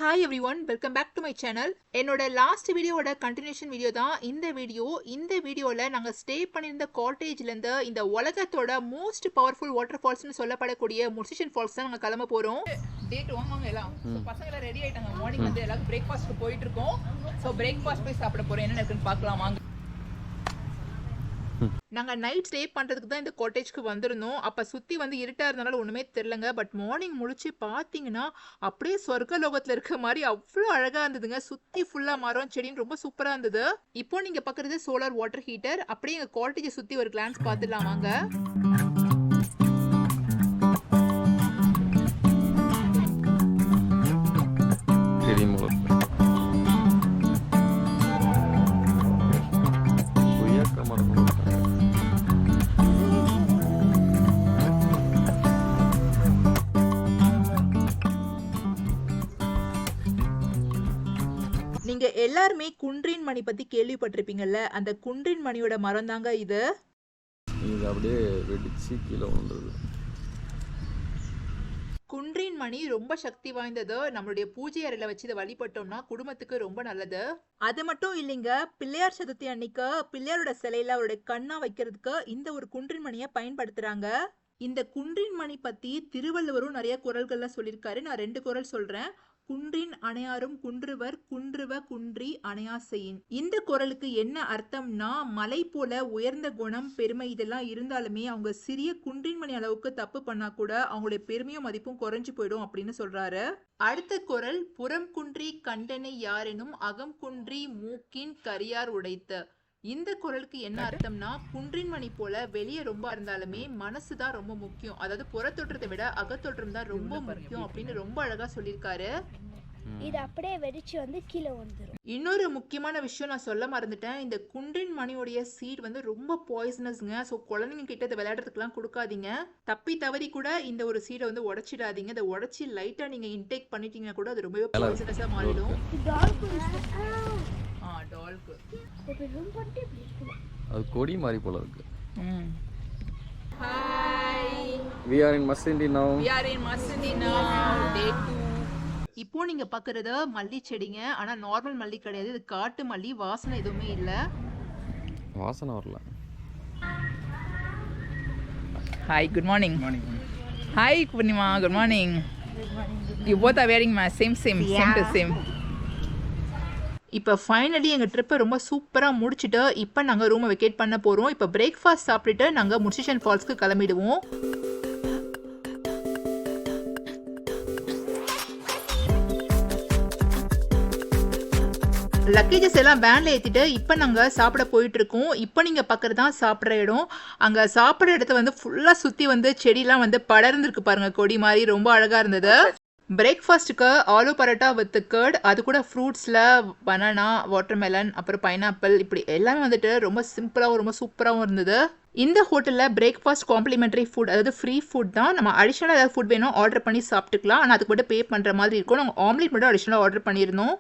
Hi everyone, welcome back to my channel. என்னோட last வீடியோவோட continuation video தான் இந்த வீடியோ. இந்த வீடியோவில் நாங்கள் ஸ்டே பண்ணியிருந்த காட்டேஜ்லேருந்து இந்த உலகத்தோட மோஸ்ட் பவர்ஃபுல் வாட்டர் ஃபால்ஸ்னு சொல்லப்படக்கூடிய முர்சிஷன் ஃபால்ஸ் தான் நாங்கள் கிளம்ப போகிறோம். டேட் வாங்குவாங்க எல்லாம். பசங்க எல்லாம் ரெடி ஆகிட்டாங்க. மார்னிங் வந்து எல்லாரும் பிரேக்ஃபாஸ்ட் போயிட்டு இருக்கோம். ஸோ பிரேக்ஃபாஸ்ட் போய் சாப்பிட போகிறோம். என்ன இருக்குன்னு பார்க்கலாம் வாங்க. நாங்கள் நைட் ஸ்டே பண்ணுறதுக்கு தான் இந்த காட்டேஜ்க்கு வந்திருந்தோம். அப்போ சுற்றி வந்து இருட்டாக இருந்தனால ஒன்றுமே தெரிலங்க. பட் மார்னிங் முழிச்சு பார்த்தீங்கன்னா அப்படியே சொர்க்க லோகத்தில் இருக்க மாதிரி அவ்வளோ அழகாக இருந்ததுங்க. சுற்றி ஃபுல்லாக மரம் செடின்னு ரொம்ப சூப்பராக இருந்தது. இப்போ நீங்கள் பார்க்குறது சோலார் வாட்டர் ஹீட்டர். அப்படியே எங்கள் காட்டேஜை சுற்றி ஒரு கிளான்ஸ் பார்த்துடலாம் வாங்க. நீங்க எல்லாருமே குன்றின் மணி பத்தி கேள்விப்பட்டிருப்பீங்கல்ல, அந்த குன்றின் மணியோட மரம் தாங்க இது. இது அப்படியே வெடிச்சு கீழே விழுந்தது. குன்றின் மணி ரொம்ப சக்தி வாய்ந்தது. நம்மளுடைய பூஜை அறையில வச்சு இதை வழிபட்டோம்னா குடும்பத்துக்கு ரொம்ப நல்லது. அது மட்டும் இல்லைங்க, பிள்ளையார் சதுர்த்தி அன்னைக்கு பிள்ளையாரோட சிலையில அவருடைய கண்ணா வைக்கிறதுக்கு இந்த ஒரு குன்றின் மணியை பயன்படுத்துறாங்க. இந்த குன்றின் மணி பத்தி திருவள்ளுவரும் நிறைய குறள்கள்ல சொல்லியிருக்காரு. நான் 2 குறள் சொல்றேன். குன்றின் அணையாரும் குன்றுவர் குன்றுவ குன்றி அணையா செய்யின். இந்த குறளுக்கு என்ன அர்த்தம்னா, மலை போல உயர்ந்த குணம் பெருமை இதெல்லாம் இருந்தாலுமே அவங்க சிறிய குன்றின் மணி அளவுக்கு தப்பு பண்ணா கூட அவங்களுடைய பெருமையும் மதிப்பும் குறைஞ்சு போயிடும் அப்படின்னு சொல்றாரு. அடுத்த குறள், புறம் குன்றி கண்டனை யாரெனும் அகம் குன்றி மூக்கின் கரியார் உடைத்த. இந்த குறளுக்கு என்ன அர்த்தம்னா, குன்றின் மணி போல வெளியே ரொம்ப இருந்தாலுமே மனசுதான் ரொம்ப முக்கியம். அதாவது புறத்தோற்றத்தை விட அகத்தோற்றம் தான் ரொம்ப முக்கியம் அப்படின்னு ரொம்ப அழகா சொல்லியிருக்காரு. இது அப்படியே வெடிச்சு வந்து கீழே வந்துரும். இன்னொரு முக்கியமான விஷயம் நான் சொல்ல மறந்துட்டேன். இந்த குன்றின் மணியோடைய சீட் வந்து ரொம்ப பாய்சனஸ்ங்க. ஸோ குழந்தைங்க கிட்ட இதை விளையாடுறதுக்குலாம் கொடுக்காதீங்க. தப்பி தவறி கூட இந்த ஒரு சீடை வந்து உடைச்சிடாதீங்க. இதை உடைச்சி லைட்டா நீங்க இன்டேக் பண்ணிட்டீங்கன்னா கூட அது ரொம்பவே பாய்சனஸா மாறிடும். அது கொடி மாதிரி போல இருக்கு. Hi. We are in Masindi now. We are in Masindi now. Day 2. இப்போ நீங்க பாக்குறது மல்லி செடிங்க. ஆனா நார்மல் மல்லி கிடையாது. இது காட்டு மல்லி. வாசனை எதுவுமே இல்ல. வாசனை வரல. Hi, good morning. Hi, Purnima. Good morning. You both are wearing my same to same. இப்போ ஃபைனலி எங்கள் ட்ரிப்பை ரொம்ப சூப்பராக முடிச்சுட்டு இப்போ நாங்கள் ரூமை வெக்கேட் பண்ண போகிறோம். இப்போ பிரேக்ஃபாஸ்ட் சாப்பிட்டுட்டு நாங்கள் முர்சிஷன் ஃபால்ஸ்க்கு கிளம்பிடுவோம். லக்கேஜஸ் எல்லாம் வேனில் ஏற்றிட்டு இப்போ நாங்கள் சாப்பிட போயிட்டுருக்கோம். இப்போ நீங்கள் பார்க்குறது தான் சாப்பிட்ற இடம். அங்கே சாப்பிட்ற இடத்த வந்து ஃபுல்லாக சுற்றி வந்து செடியெலாம் வந்து படர்ந்துருக்கு பாருங்கள், கொடி மாதிரி ரொம்ப அழகாக இருந்தது. பிரேக்ஃபாஸ்ட்டுக்கு ஆலு பரோட்டா வித் கர்ட், அது கூட ஃப்ரூட்ஸில் பனானா, வாட்டர்மெலன், அப்புறம் பைனாப்பிள், இப்படி எல்லாமே வந்துட்டு ரொம்ப சிம்பிளாகவும் ரொம்ப சூப்பராகவும் இருந்தது. இந்த ஹோட்டலில் பிரேக்ஃபாஸ்ட் காம்ப்ளிமெண்ட்ரி ஃபுட், அதாவது ஃப்ரீ ஃபுட் தான். நம்ம அடிஷ்னலாக ஏதாவது ஃபுட் வேணும் ஆர்டர் பண்ணி சாப்பிட்டுக்கலாம். ஆனால் அதுக்கு மட்டும் பே பண்ணுற மாதிரி இருக்கும். நாங்கள் ஆம்லேட் மட்டும் அடிஷ்னலாக ஆர்டர் பண்ணியிருந்தோம்.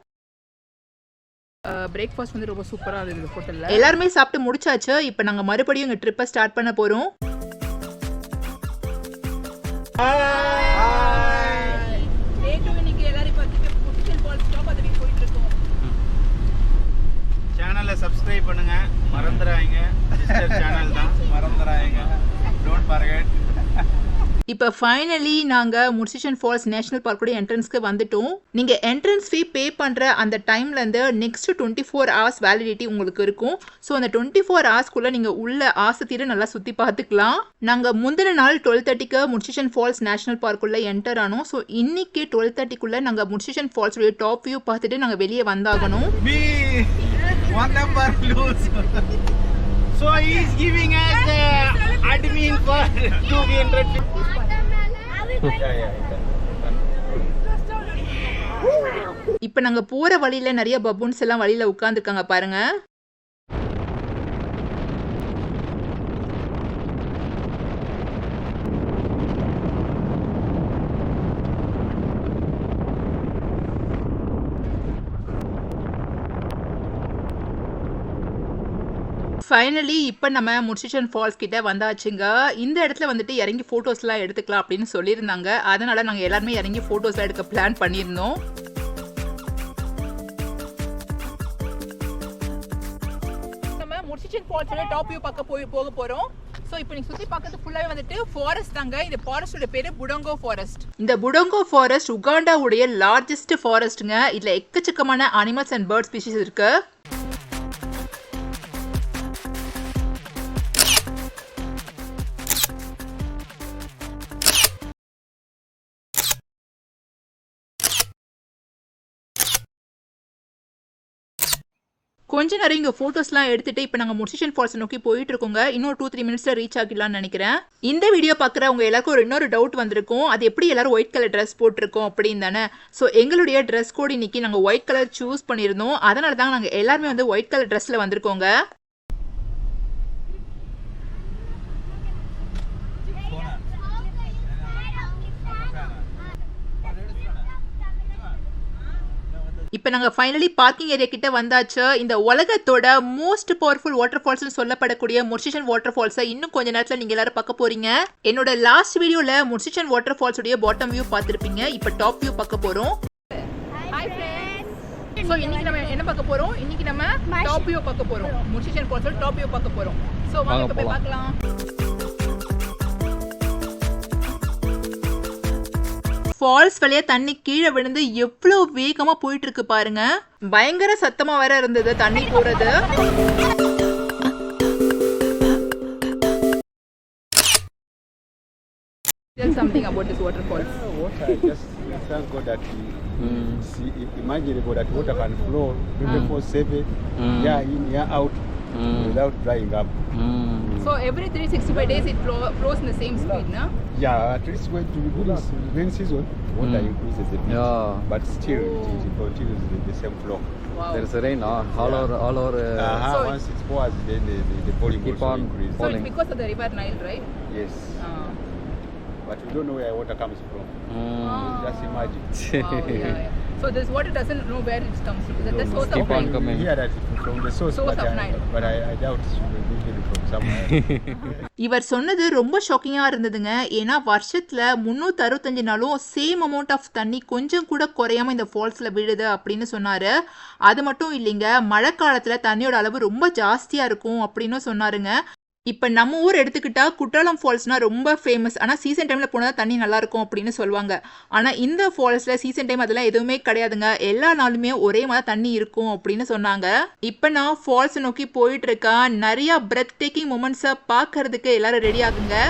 பிரேக்ஃபாஸ்ட் வந்து ரொம்ப சூப்பராக இருந்தது ஹோட்டலில். எல்லாருமே சாப்பிட்டு முடிச்சாச்சு. இப்போ நாங்கள் மறுபடியும் எங்கள் ட்ரிப்பை ஸ்டார்ட் பண்ண போகிறோம். சேனலை சப்ஸ்கிரைப் பண்ணுங்க, மறந்துடாதீங்க. சிஸ்டர் சேனல் தான், மறந்துடாதீங்க. Don't forget. இப்போ ஃபைனலி நாங்கள் முர்சிஷன் ஃபால்ஸ் நேஷனல் பார்க்கோட என்ட்ரன்ஸ்க்கு வந்துட்டோம். நீங்கள் என்ட்ரன்ஸ் ஃபீ பே பண்ணுற அந்த டைம்லேருந்து நெக்ஸ்ட் 24 hours வேலிடிட்டி உங்களுக்கு இருக்கும். ஸோ அந்த 24 hours நீங்கள் உள்ள ஆசை தீர நல்லா சுற்றி பார்த்துக்கலாம். நாங்கள் முந்தின நாள் 12:30க்கு முர்சிஷன் ஃபால்ஸ் நேஷனல் பார்க்குள்ளே என்டர் ஆனோம். ஸோ இன்னைக்கு 12:30க்குள்ளே நாங்கள் முர்சிஷன் ஃபால்ஸோடைய டாப் வியூ பார்த்துட்டு நாங்கள் வெளியே வந்தாகணும். One number lose. So he is giving us the admin for 200. இப்போ நாங்கள் போகிற வழியில் நிறைய பபூன்ஸ் எல்லாம் வழியில் உட்காந்துருக்காங்க பாருங்க. ஃபைனலி இப்போ நம்ம முர்சிஷன் ஃபால்ஸ் கிட்ட வந்தாச்சுங்க. இந்த இடத்துல வந்துட்டு இறங்கி ஃபோட்டோஸ்லாம் எடுத்துக்கலாம் அப்படின்னு சொல்லியிருந்தாங்க. அதனால நாங்கள் எல்லாருமே இறங்கி ஃபோட்டோஸ்லாம் எடுக்க பிளான் பண்ணியிருந்தோம். முர்ஷிஷன் ஃபால்ஸோட டாப் வியூ பார்க்க போக போறோம். ஸோ இப்போ நீங்க சுத்தி பார்க்கறது ஃபுல்லாவே வந்துட்டு ஃபாரஸ்ட் தாங்க. இந்த ஃபாரஸ்டோட பேரு புடோங்கோ ஃபாரஸ்ட். இந்த புடோங்கோ ஃபாரஸ்ட் உகாண்டாவுடைய லார்ஜஸ்ட் ஃபாரஸ்ட்ங்க. இதுல எக்கச்சக்கமான அனிமல்ஸ் அண்ட் பேர்ட் ஸ்பீஷிஸ் இருக்கு. கொஞ்ச நேரம் இங்கே ஃபோட்டோஸ்லாம் எடுத்துட்டு இப்போ நாங்கள் முர்ஷிஷன் ஃபால்ஸ் நோக்கி போயிட்டு இருக்கோங்க. இன்னும் 2-3 மினிட்ஸில் ரீச் ஆகிடலாம்னு நினைக்கிறேன். இந்த வீடியோ பார்க்குறவங்க எல்லாருக்கும் இன்னொரு டவுட் வந்திருக்கும். அது எப்படி எல்லாரும் ஒயிட் கலர் ட்ரெஸ் போட்டிருக்கோம் அப்படின்னு தானே. ஸோ எங்களுடைய ட்ரெஸ் கோட் இன்னைக்கு நாங்கள் ஒயிட் கலர் சூஸ் பண்ணியிருந்தோம். அதனால தான் நாங்கள் எல்லாருமே வந்து ஒயிட் கலர் ட்ரெஸ்ஸில் வந்திருக்கோங்க. இப்போ நாங்கள் ஃபைனலி பார்க்கிங் ஏரியா கிட்ட வந்தாச்சு. இந்த உலகத்தோட மோஸ்ட் பவர்ஃபுல் வாட்டர் ஃபால்ஸ்னு சொல்லப்படக்கூடிய முர்ஷிஷன் வாட்டர் ஃபால்ஸை இன்னும் கொஞ்ச நேரத்தில் நீங்கள் எல்லாரும் பார்க்க போறீங்க. என்னோட லாஸ்ட் வீடியோவில் முர்ஷிஷன் வாட்டர் ஃபால்ஸுடைய பாட்டம் வியூ பார்த்துருப்பீங்க. இப்போ டாப் வியூ பார்க்க போகிறோம். Hi friends. ஸோ இன்னைக்கு நம்ம என்ன பார்க்க போறோம்? இன்னைக்கு நம்ம டாப் வியூ பார்க்க போறோம். முர்ஷிஷன் ஃபால்ஸோட டாப் வியூ பார்க்க போறோம். ஸோ வாங்க இப்போ போய் பார்க்கலாம். ஃபால்ஸ் வழியா தண்ணி கீழே விழுந்து எவ்வளோ வேகமா போயிட்டு இருக்கு பாருங்க. பயங்கர சத்தமா வேற இருந்தது தண்ணி போறது. Tell something about this waterfall. Water, just thank God that see, imagine that water can flow 24/7, year in, year out, without drying up. So every 365 days it flows in the same speed, no? Yeah, at least when to rain season, water increases a bit, Yeah. but still it continues the same flow. Wow. There is a rain all over. So Once it pours, then the volume Keep also on increases. So falling. it's because of the river Nile, right? Yes, but we don't know where water comes from. Just imagine. Wow, yeah. So this water doesn't know where it comes from. Is that the source of Keep on Nile? coming. We hear that from the source, Source but of Nile. but I doubt it will be getting from somewhere. இவர் சொன்னது ரொம்ப ஷாக்கிங்கா இருந்ததுங்க. ஏன்னா வருஷத்துல 365 நாளும் same amount of தண்ணி கொஞ்சம் கூட குறையாம இந்த ஃபால்ஸ்ல விழுது அப்படின்னு சொன்னாரு. அது மட்டும் இல்லைங்க, மழை காலத்துல தண்ணியோட அளவு ரொம்ப ஜாஸ்தியா இருக்கும் அப்படின்னு சொன்னாருங்க. இப்போ நம்ம ஊர் எடுத்துக்கிட்டா குற்றாலம் ஃபால்ஸ்னா ரொம்ப ஃபேமஸ். ஆனால் சீசன் டைமில் போனால் தண்ணி நல்லா இருக்கும் அப்படின்னு சொல்லுவாங்க. ஆனால் இந்த ஃபால்ஸில் சீசன் டைம் அதெல்லாம் எதுவுமே கிடையாதுங்க. எல்லா நாளுமே ஒரே மாதிரி தண்ணி இருக்கும் அப்படின்னு சொன்னாங்க. இப்போ நான் ஃபால்ஸ் நோக்கி போயிட்டு இருக்கேன். நிறைய பிரெத் டேக்கிங் மூமெண்ட்ஸை பார்க்கறதுக்கு எல்லாரும் ரெடி ஆகுங்க.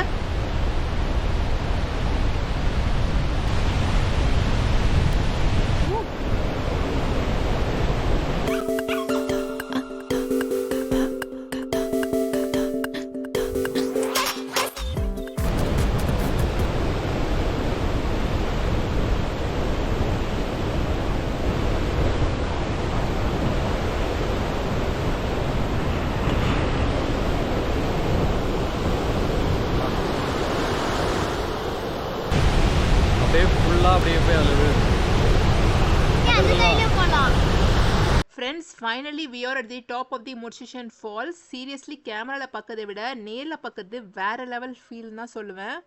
அப்படியே ஃபுல்லாக அப்படியே போய் அதில் விழுது. Friends, finally we are at the top of the Murchison Falls. Seriously கேமராவில் பார்க்கறதை விட நேரில் பார்க்கறது வேற லெவல் ஃபீல் தான் சொல்லுவேன்.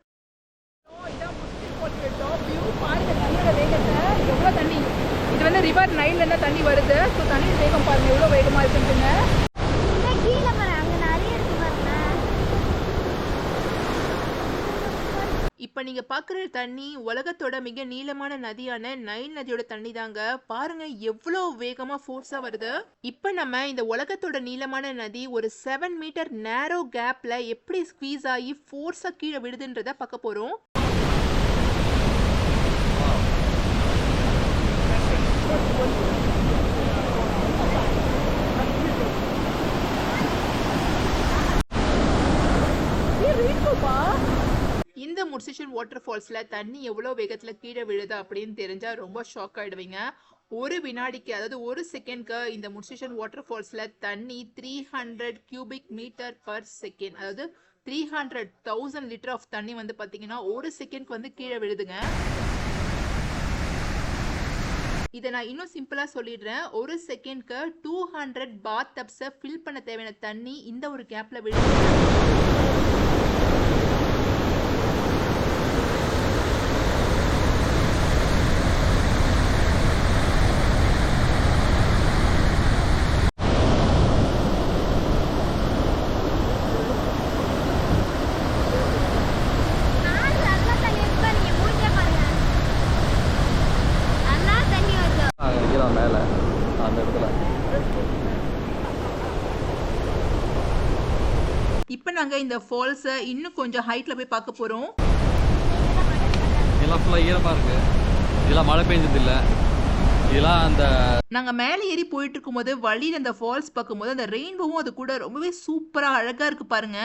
இதான் முர்ஷிஷன் ஃபால்ஸோட டாப் வியூ. பாருங்க தண்ணியோட வேகத்தை, எவ்வளோ தண்ணி. இது வந்து ரிவர் நைல்ல இருந்து தண்ணி வருது. ஸோ தண்ணி வேகம் பாருங்க எவ்வளோ வேகமா இருக்குன்னு. கீழே பாரு, அங்க நிறைய இருக்கு பாருங்க. இப்போ நீங்க பார்க்குற தண்ணி உலகத்தோட மிக நீளமான நதியான நைல் நதியோட தண்ணி தாங்க. பாருங்க எவ்வளோ வேகமா ஃபோர்ஸா வருது. இப்போ நம்ம இந்த உலகத்தோட நீளமான நதி ஒரு 7 மீட்டர் நேரோ கேப்ல எப்படி ஸ்குவீஸ் ஆகி ஃபோர்ஸா கீழே விடுதுன்றத பார்க்க போறோம். இந்த முர்ஷிஷன் வாட்டர் ஃபால்ஸ்ல தண்ணி எவ்வளோ வேகத்துல கீழே விழுது அப்படின்னு தெரிஞ்சா ரொம்ப ஷாக் ஆயிடுவீங்க. ஒரு வினாடிக்கு, அதாவது ஒரு செகண்ட்க்கு இந்த முர்ஷிஷன் வாட்டர் ஃபால்ஸ்ல தண்ணி 300 கியூபிக் மீட்டர் பர் செகண்ட், அதாவது 300,000 லிட்டர் ஆஃப் தண்ணி வந்து பாத்தீங்கன்னா ஒரு செகண்ட்க்கு வந்து கீழே விழுதுங்க. இதை நான் இன்னும் சிம்பிளா சொல்லிடுறேன். ஒரு செகண்ட்க்கு 200 பாத் டப்ஸை ஃபில் பண்ண தேவையான தண்ணி இந்த ஒரு கேப்ல விழுது. தான் மேலே அந்த இடத்துல. இப்போ நாங்கள் இந்த ஃபால்ஸை இன்னும் கொஞ்சம் ஹைட்டில் போய் பார்க்க போகிறோம். இதெல்லாம் ஃபுல்லாக ஈரமாக இருக்குது. இதெல்லாம் மழை பெஞ்சதில்லை. இதெல்லாம் அந்த நாங்கள் மேலே ஏறி போயிட்டு இருக்கும்போது வழியில் அந்த ஃபால்ஸ் பார்க்கும்போது அந்த ரெயின்போவும் அது கூட ரொம்பவே சூப்பராக அழகாக இருக்குது பாருங்க.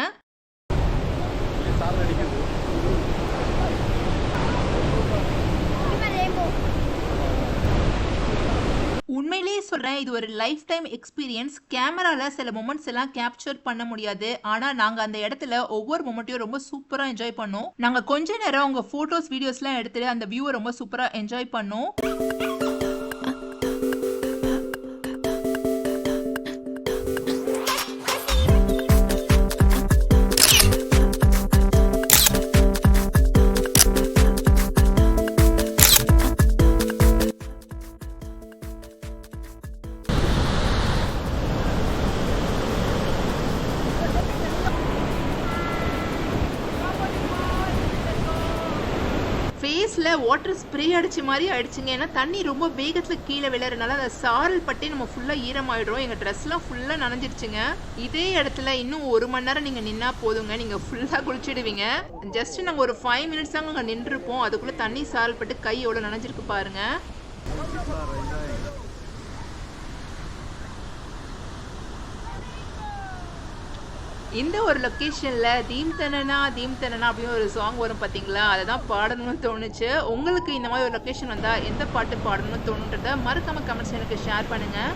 உண்மையிலேயே சொல்கிறேன், இது ஒரு லைஃப் டைம் எக்ஸ்பீரியன்ஸ். கேமராவில் சில மொமெண்ட்ஸ் எல்லாம் கேப்சர் பண்ண முடியாது, ஆனால் நாங்கள் அந்த இடத்துல ஒவ்வொரு மொமெண்ட்டையும் ரொம்ப சூப்பராக என்ஜாய் பண்ணோம். நாங்கள் கொஞ்ச நேரம் உங்கள் ஃபோட்டோஸ் வீடியோஸ்லாம் எடுத்துகிட்டு அந்த வியூவை ரொம்ப சூப்பராக என்ஜாய் பண்ணோம். ஃபேஸில் வாட்டர் ஸ்ப்ரே அடிச்ச மாதிரி ஆயிடுச்சுங்க. ஏன்னா தண்ணி ரொம்ப வேகத்தில் கீழே விளையாடுறதுனால அந்த சாரல் பட்டே நம்ம ஃபுல்லாக ஈரமாயிடும். எங்கள் ட்ரெஸ்லாம் ஃபுல்லாக நனைஞ்சிருச்சுங்க. இதே இடத்துல இன்னும் 1 மணி நேரம் நீங்கள் நின்னா போதுங்க, நீங்கள் ஃபுல்லாக குளிச்சிடுவீங்க. ஜஸ்ட் நாங்கள் ஒரு 5 மினிட்ஸ் தாங்க அங்கே நின்றுருப்போம், அதுக்குள்ளே தண்ணி சாரல் பட்டு கை எவ்வளோ நனைஞ்சிருக்கு பாருங்க. இந்த ஒரு லொக்கேஷனில் தீம் தனனா அப்படின்னு ஒரு சாங் வரும் பார்த்தீங்களா, அதை தான் பாடணும்னு தோணுச்சு. உங்களுக்கு இந்த மாதிரி ஒரு லொக்கேஷன் வந்தால் எந்த பாட்டு பாடணும்னு தோணுன்றதை மறக்காம கமெண்ட்ஸ் எனக்கு ஷேர் பண்ணுங்கள்.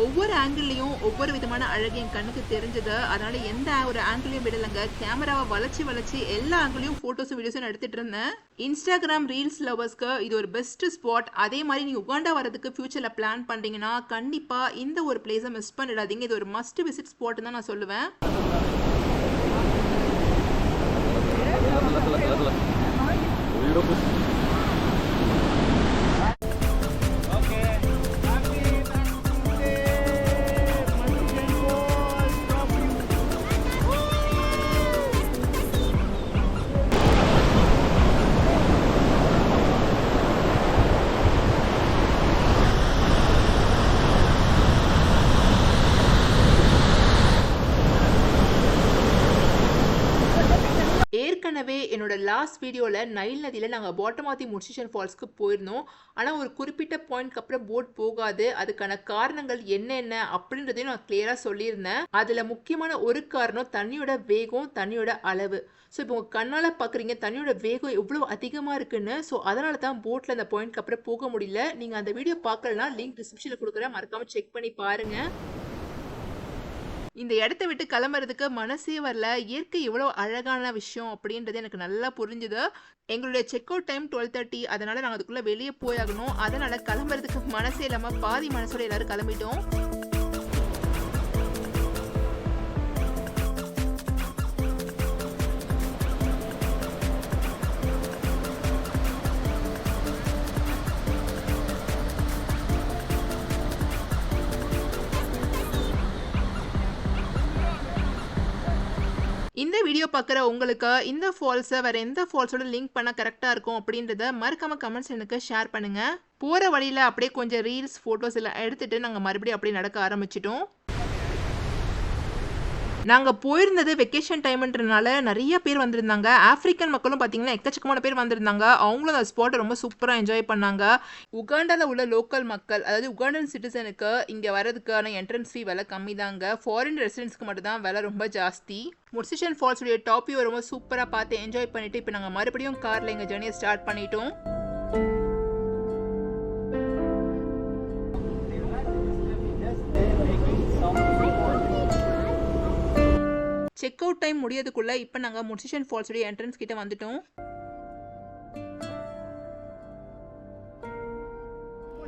ஒவ்வொரு ஆங்கிள்லையும் ஒவ்வொரு விதமான அழகு என் கண்ணுக்கு தெரிஞ்சது. அதனால எந்த ஒரு ஆங்கிளையும் விடலைங்க, கேமராவை வளைச்சி எல்லா ஆங்கிளையும் ஃபோட்டோஸும் வீடியோஸும் எடுத்துட்டு இருந்தேன். இன்ஸ்டாகிராம் ரீல்ஸ் லவர்ஸ்க்கு இது ஒரு பெஸ்ட் ஸ்பாட். அதே மாதிரி நீங்கள் உகாண்டா வரதுக்கு ஃபியூச்சரில் பிளான் பண்ணுறீங்கன்னா கண்டிப்பாக இந்த ஒரு பிளேஸை மிஸ் பண்ணிடாதீங்க. இது ஒரு மஸ்ட் விசிட் ஸ்பாட் தான் நான் சொல்லுவேன். ஏற்கனவே என்னோட லாஸ்ட் வீடியோவில் நைல் நதியில் நாங்கள் பாட்டமாத்தி முர்ஷிஷன் ஃபால்ஸ்க்கு போயிருந்தோம். ஆனால் ஒரு குறிப்பிட்ட பாயிண்ட்க்கு அப்புறம் போட் போகாது. அதுக்கான காரணங்கள் என்னென்ன அப்படின்றதையும் நான் கிளியராக சொல்லியிருந்தேன். அதில் முக்கியமான ஒரு காரணம் தண்ணியோட வேகம், தண்ணியோட அளவு. ஸோ இப்போ உங்கள் கண்ணால் பார்க்குறீங்க தண்ணியோட வேகம் எவ்வளோ அதிகமாக இருக்குன்னு. ஸோ அதனால தான் போட்டில் அந்த பாயிண்ட்க்கு அப்புறம் போக முடியல. நீங்கள் அந்த வீடியோ பார்க்கலன்னா லிங்க் டிஸ்கிரிப்ஷனில் கொடுக்குறேன், மறக்காமல் செக் பண்ணி பாருங்கள். இந்த இடத்த விட்டு கிளம்புறதுக்கு மனசே வரல. இயற்கை எவ்வளோ அழகான விஷயம் அப்படின்றது எனக்கு நல்லா புரிஞ்சுது. எங்களுடைய செக் அவுட் டைம் 12:30, அதனால நாங்கள் அதுக்குள்ளே வெளியே போயாகணும். அதனால கிளம்புறதுக்கு மனசே இல்லாமல் பாதி மனசோட எல்லாரும் கிளம்பிட்டோம். இந்த வீடியோ பார்க்குற உங்களுக்கு இந்த ஃபால்ஸை வேறு எந்த ஃபால்ஸோட லிங்க் பண்ண கரெக்டாக இருக்கும் அப்படின்றத மறக்காமல் கமெண்ட்ஸ் எனக்கு ஷேர் பண்ணுங்கள். போகிற வழியில் அப்படியே கொஞ்சம் ரீல்ஸ் ஃபோட்டோஸ் எல்லாம் எடுத்துகிட்டு நாங்கள் மறுபடியும் அப்படியே நடக்க ஆரம்பிச்சிட்டோம். நாங்கள் போயிருந்தது வெக்கேஷன் டைம்ன்றனால நிறைய பேர் வந்திருந்தாங்க. ஆஃப்ரிக்கன் மக்களும் பார்த்தீங்கன்னா எக்கச்சக்கமான பேர் வந்திருந்தாங்க. அவங்களும் அந்த ஸ்பாட்டை ரொம்ப சூப்பராக என்ஜாய் பண்ணாங்க. உகாண்டாவில் உள்ள லோக்கல் மக்கள், அதாவது உகாண்டன் சிட்டிசனுக்கு இங்கே வரதுக்கான என்ட்ரன்ஸ் ஃபீ விலை கம்மி தாங்க. ஃபாரின் ரெசிடென்ட்ஸ்க்கு மட்டும் தான் விலை ரொம்ப ஜாஸ்தி. முர்ஷிஷன் ஃபால்ஸுடைய டாப் வியூ ரொம்ப சூப்பராக பார்த்து என்ஜாய் பண்ணிவிட்டு இப்போ நாங்கள் மறுபடியும் காரில் எங்கள் ஜர்னியை ஸ்டார்ட் பண்ணிட்டோம். செக் அவுட் டைம் முடியறதுக்குள்ள இப்போ நாங்கள் முர்ஷிஷன் ஃபால்ஸுடைய என்ட்ரன்ஸ் கிட்ட வந்துட்டோம்.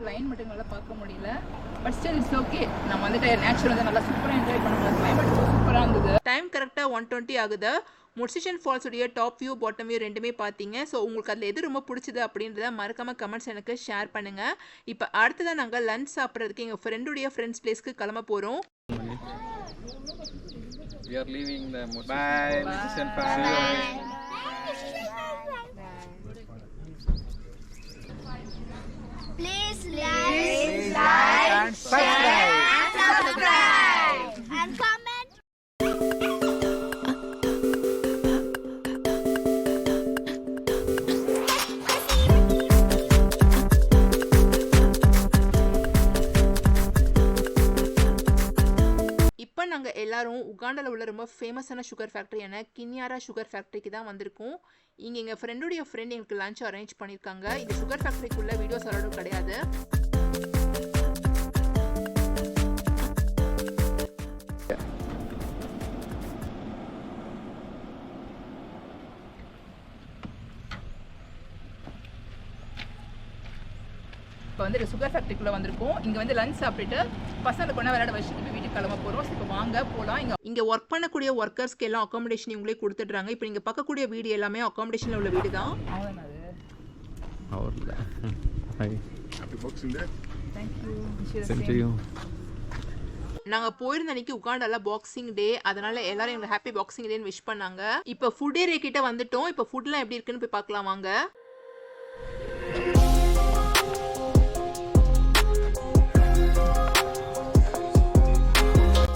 லைன் மட்டும் நல்லா பார்க்க முடியல, பட் ஸ்டில் இட்ஸ் ஓகே. நம்ம வந்துட்டு நேச்சுரல் வந்து நல்லா சூப்பராக என்ஜாய் பண்ணலாம். கிளைமேட் சூப்பராக இருந்தது. டைம் கரெக்டாக 1:20 ஆகுது. முர்ஷிஷன் ஃபால்ஸுடைய டாப் வியூ பாட்டம் வியூ ரெண்டுமே பார்த்தீங்க. ஸோ உங்களுக்கு அதில் எது ரொம்ப பிடிச்சது அப்படின்றத மறக்காம கமெண்ட்ஸ் எனக்கு ஷேர் பண்ணுங்கள். இப்போ அடுத்ததான் நாங்கள் லஞ்ச் சாப்பிட்றதுக்கு எங்கள் ஃப்ரெண்ட்ஸ் பிளேஸ்க்கு கிளம்ப போகிறோம். We are leaving the Muslim Bye, Falls. Mrs. and Bye. Please like, And subscribe. and comment. இப்போ நாங்கள் எல்லாரும் உகாண்டாவில் உள்ள ரொம்ப ஃபேமஸான சுகர் ஃபேக்ட்ரியான கின்யாரா சுகர் ஃபேக்ட்ரிக்கு தான் வந்திருக்கோம். இங்கே எங்கள் ஃப்ரெண்டுடைய ஃப்ரெண்ட் எங்களுக்கு லஞ்ச் அரேஞ்ச் பண்ணியிருக்காங்க. இந்த சுகர் ஃபேக்ட்ரிக்குள்ள வீடியோஸ் அளவு கிடையாது. இப்போ வந்து சுகர் ஃபேக்ட்ரிக்குள்ளே வந்திருக்கோம். இங்கே வந்து லஞ்ச் சாப்பிட்டுட்டு பசங்களை கொண்டா விளையாட வச்சுட்டு போய் வீட்டுக்கு கிளம்ப போகிறோம். இப்போ வாங்க போகலாம். இங்கே ஒர்க் பண்ணக்கூடிய ஒர்க்கர்ஸ்க்கு எல்லாம் அகாமடேஷன் இவங்களே கொடுத்துட்றாங்க. இப்போ நீங்கள் பார்க்கக்கூடிய வீடு எல்லாமே அகாமடேஷனில் உள்ள வீடு தான். அவ்வளோதான் அது. Our Hi. Happy Boxing Day. Thank you. Same to you. நாங்கள் போயிருந்த அன்னைக்கு உகாண்டால பாக்ஸிங் டே, அதனால எல்லாரும் எங்களுக்கு ஹாப்பி பாக்ஸிங் டேன்னு விஷ் பண்ணாங்க. இப்போ ஃபுட் ஏரியா கிட்ட வந்துட்டோம். இப்போ ஃபுட்லாம் எப்படி இருக்குன்னு போய் பார்க்கலாம் வாங்க.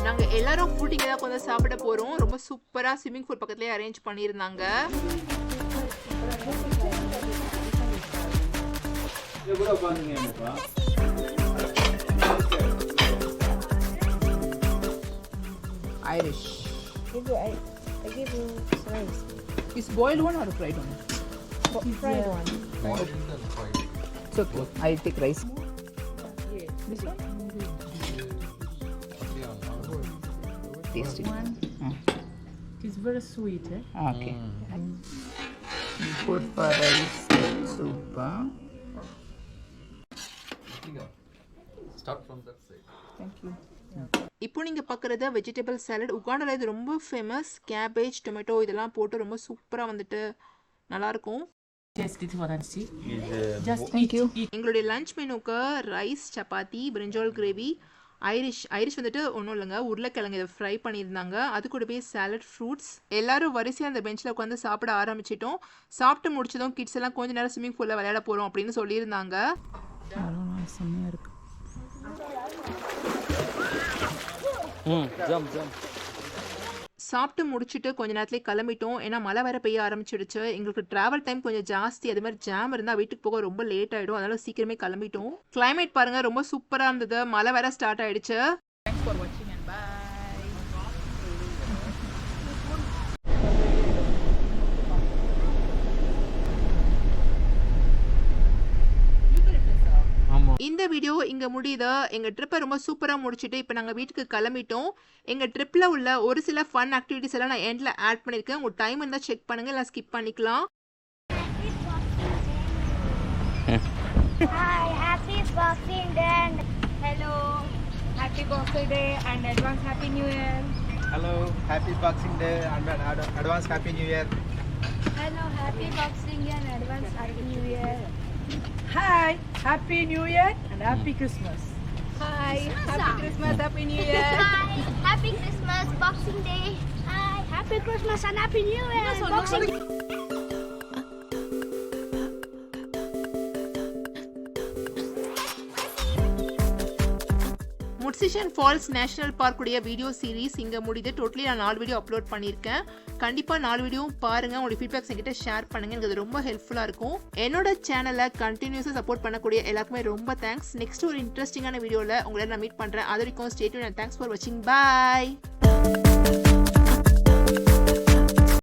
நாங்கள் எல்லாரும் ஃபுட் இங்கே தான் கொஞ்சம் சாப்பிட போகிறோம். ரொம்ப சூப்பராக ஸ்விம்மிங் பூல் பக்கத்துலேயே அரேஞ்ச் பண்ணியிருந்தாங்க. Irish. I give you rice. Is boiled one or fried one? Fried one. It's okay. I'll take rice. This one? Tasty. It's very sweet, eh? Okay. Good for rice. Super. Start from that side. Thank you. இப்போ நீங்கள் பார்க்குறது vegetable salad. உகாண்டால இது ரொம்ப famous. Cabbage, tomato இதெல்லாம் போட்டு ரொம்ப சூப்பராக வந்துட்டு நல்லாயிருக்கும். Taste it for and see. Just thank you. எங்களுடைய லஞ்ச் மெனுக்கு ரைஸ், சப்பாத்தி, பிரிஞ்சால் கிரேவி, ஐரிஷ் வந்துட்டு ஒன்றும் இல்லைங்க, உருளைக்கிழங்கு இதை ஃப்ரை பண்ணியிருந்தாங்க. அது கூட போய் சாலட், ஃப்ரூட்ஸ். எல்லாரும் வரிசையாக அந்த பெஞ்சில் உட்காந்து சாப்பிட ஆரம்பிச்சிட்டோம். சாப்பிட்டு முடிச்சதும் கிட்ஸ் எல்லாம் கொஞ்ச நேரம் ஸ்விம்மிங் பூலில் விளையாட போகிறோம் அப்படின்னு சொல்லியிருந்தாங்க. செம்மையாக இருக்கு. Jump. சாப்பிட்டு முடிச்சுட்டு கொஞ்ச நேரத்துலேயே கிளம்பிட்டோம். ஏன்னா மழை வேற பெய்ய ஆரம்பிச்சிடுச்சு. எங்களுக்கு டிராவல் டைம் கொஞ்சம் ஜாஸ்தி. அது மாதிரி ஜாம் இருந்தால் வீட்டுக்கு போக ரொம்ப லேட் ஆகிடும். அதனால சீக்கிரமே கிளம்பிட்டோம். கிளைமேட் பாருங்க ரொம்ப சூப்பராக இருந்தது. மழை வேற ஸ்டார்ட் ஆயிடுச்சு. Thanks for watching and bye. இந்த வீடியோ இங்கே முடியுது. எங்கள் ட்ரிப்பை ரொம்ப சூப்பராக முடிச்சுட்டு இப்போ நாங்கள் வீட்டுக்கு கிளம்பிட்டோம். எங்கள் ட்ரிப்பில் உள்ள ஒரு சில ஃபன் ஆக்டிவிட்டிஸ் எல்லாம் நான் எண்டில் ஆட் பண்ணியிருக்கேன். உங்கள் டைம் இருந்தால் செக் பண்ணுங்கள், இல்லை ஸ்கிப் பண்ணிக்கலாம். Hi, happy Boxing Day. Hello. Happy Boxing Day and advance Happy New Year. Hello, happy Boxing Day and advance Happy New Year. Hello, happy Boxing Day and advance Happy New Year. Hi. Happy New Year and Happy Christmas. Hi. Happy Christmas. Happy New Year. Hi, happy Christmas, Boxing Day. Hi, happy Christmas and Happy New Year. Boxing Day. Murchison Falls national பார்க்குடைய video series இங்கே முடியுது. Totally நான் 4 video upload பண்ணியிருக்கேன். கண்டிப்பாக 4 வீடியோவும் பாருங்கள். உங்களுடைய feedbacks என்கிட்ட ஷேர் பண்ணுங்கள். எனக்கு அது ரொம்ப ஹெல்ப்ஃபுல்லாக இருக்கும். என்னோட சேனலை கண்டினியூஸாக சப்போர்ட் பண்ணக்கூடிய எல்லாருக்குமே ரொம்ப தேங்க்ஸ். நெக்ஸ்ட் ஒரு இன்ட்ரெஸ்டிங்கான வீடியோவில் உங்களை நான் மீட் பண்ணுறேன். அது வரைக்கும் stay tune and thanks for வாட்சிங். பாய்.